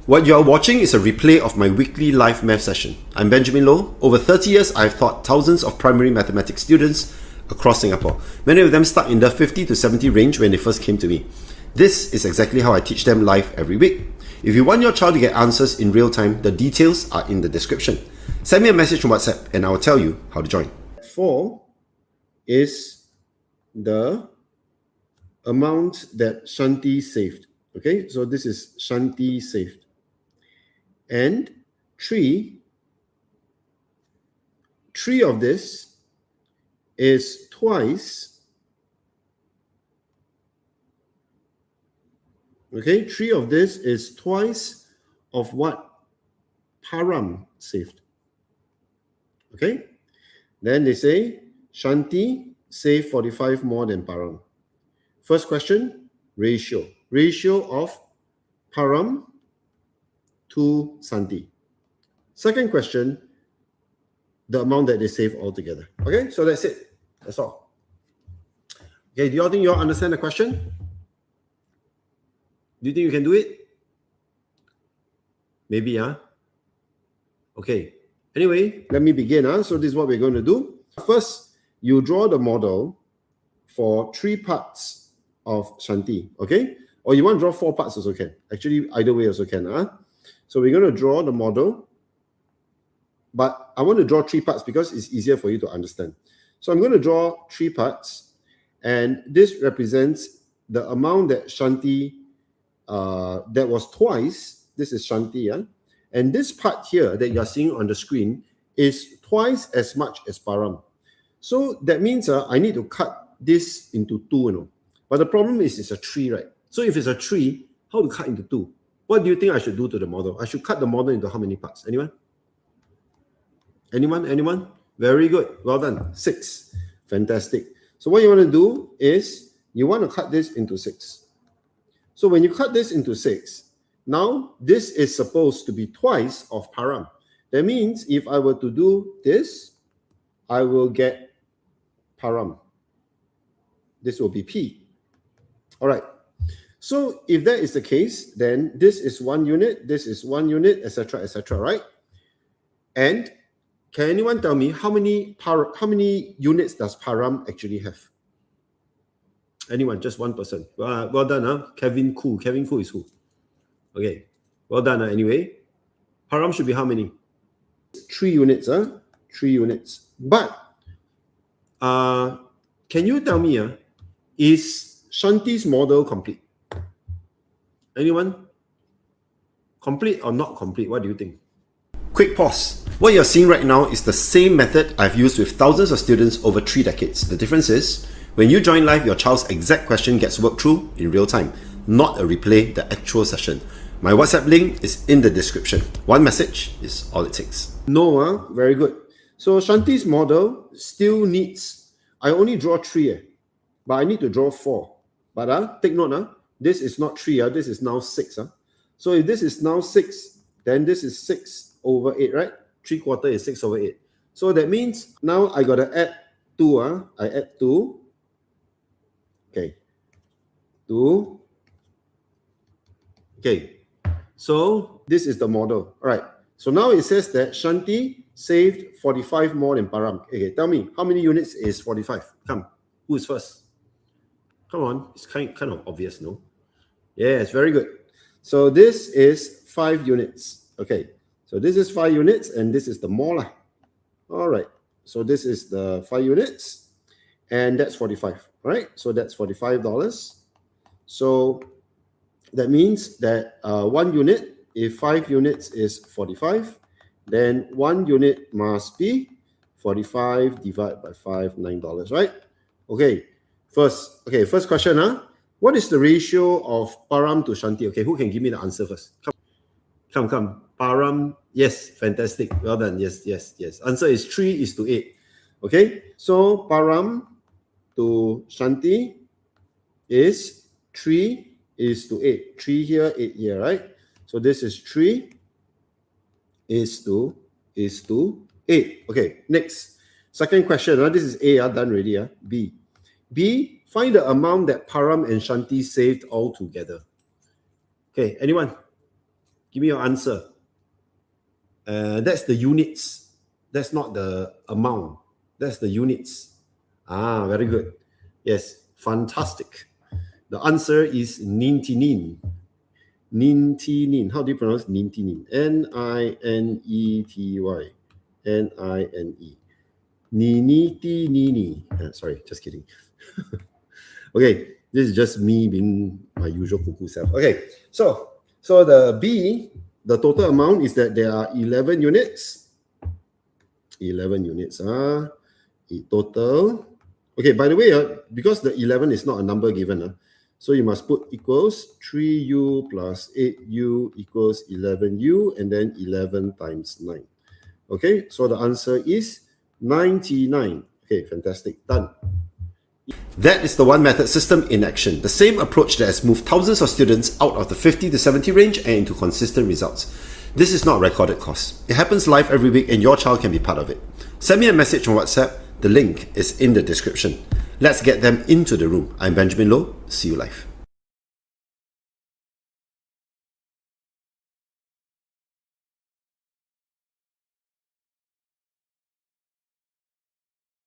What you are watching is a replay of my weekly live math session. I'm Benjamin Loh. Over 30 years, I've taught thousands of primary mathematics students across Singapore. Many of them stuck in the 50 to 70 range when they first came to me. This is exactly how I teach them live every week. If you want your child to get answers in real time, the details are in the description. Send me a message on WhatsApp and I will tell you how to join. 4 is the amount that Shanti saved. Okay, so this is Shanti saved. And 3 of this is twice. Okay, 3 of this is twice of what Param saved. Okay, then they say Shanti saved 45 more than Param. First question, ratio. Ratio of Param to Shanti. Second question, the amount that they save altogether. Okay, so that's it. That's all. Okay, do you all think you all understand the question? Do you think you can do it? Maybe, huh? Okay. Anyway, let me begin. So this is what we're going to do. First, you draw the model for 3 parts of Shanti. Okay? Or you want to draw 4 parts also can. Actually, either way also can. So we're going to draw the model. But I want to draw 3 parts because it's easier for you to understand. So I'm going to draw 3 parts. And this represents the amount that Shanti, that was twice. This is Shanti. And this part here that you're seeing on the screen is twice as much as Param. So that means I need to cut this into 2, you know. But the problem is it's a 3, right? So if it's a 3, how to cut into 2? What do you think I should do to the model? I should cut the model into how many parts? Anyone? Anyone? Very good. Well done. 6. Fantastic. So what you want to do is you want to cut this into 6. So when you cut this into 6, now this is supposed to be twice of Param. That means if I were to do this, I will get Param. This will be P. All right. So if that is the case, then this is 1 unit, this is 1 unit, etc., right? And can anyone tell me how many units does Param actually have? Anyone? Just one person. Well done, huh? Kevin Koo. Kevin Koo is who? Okay. Well done, anyway. Param should be how many? 3 units, 3 units. But can you tell me, is Shanti's model complete? Anyone? Complete or not complete? What do you think? Quick pause. What you're seeing right now is the same method I've used with thousands of students over 3 decades. The difference is, when you join live, your child's exact question gets worked through in real time, not a replay, the actual session. My WhatsApp link is in the description. 1 message is all it takes. No, very good. So Shanti's model still needs, I only draw 3, but I need to draw 4. But take note, this is not 3, this is now 6. So if this is now 6, then this is 6 over 8, right? 3/4 is 6 over 8. So that means now I got to add 2. I add 2. Okay. 2. Okay. So this is the model. All right. So now it says that Shanti saved 45 more than Param. Okay, tell me, how many units is 45? Come. Who is first? Come on. It's kind of obvious, no? Yes, very good. So this is 5 units. Okay. So this is 5 units and this is the more. All right. So this is the 5 units and that's 45. All right. So that's $45. So that means that 1 unit, if 5 units is 45, then 1 unit must be 45 divided by 5, $9, right? Okay. First question, what is the ratio of Param to Shanti? Okay, who can give me the answer first? Come. Param, yes, fantastic. Well done. Yes. Answer is 3:8. Okay, so Param to Shanti is 3:8. 3 here, 8 here, right? So this is 3:8. Okay, next. Second question. This is A, done already. B, find the amount that Param and Shanti saved all together. Okay, anyone? Give me your answer. That's the units. That's not the amount. That's the units. Ah, very good. Yes, fantastic. The answer is nintinin. Nintinin. How do you pronounce nintinin? N-I-N-E-T-Y. N-I-N-E. Niniti nini. Sorry, just kidding. Okay, this is just me being my usual cuckoo self. Okay, so the B, the total amount is that there are 11 units. 11 units. Total. Okay, by the way, because the 11 is not a number given, so you must put equals 3u plus 8u equals 11u, and then 11 times 9. Okay, so the answer is 99. Okay, fantastic. Done. That is the one method system in action. The same approach that has moved thousands of students out of the 50 to 70 range and into consistent results. This is not a recorded course. It happens live every week and your child can be part of it. Send me a message on WhatsApp. The link is in the description. Let's get them into the room. I'm Benjamin Loh. See you live.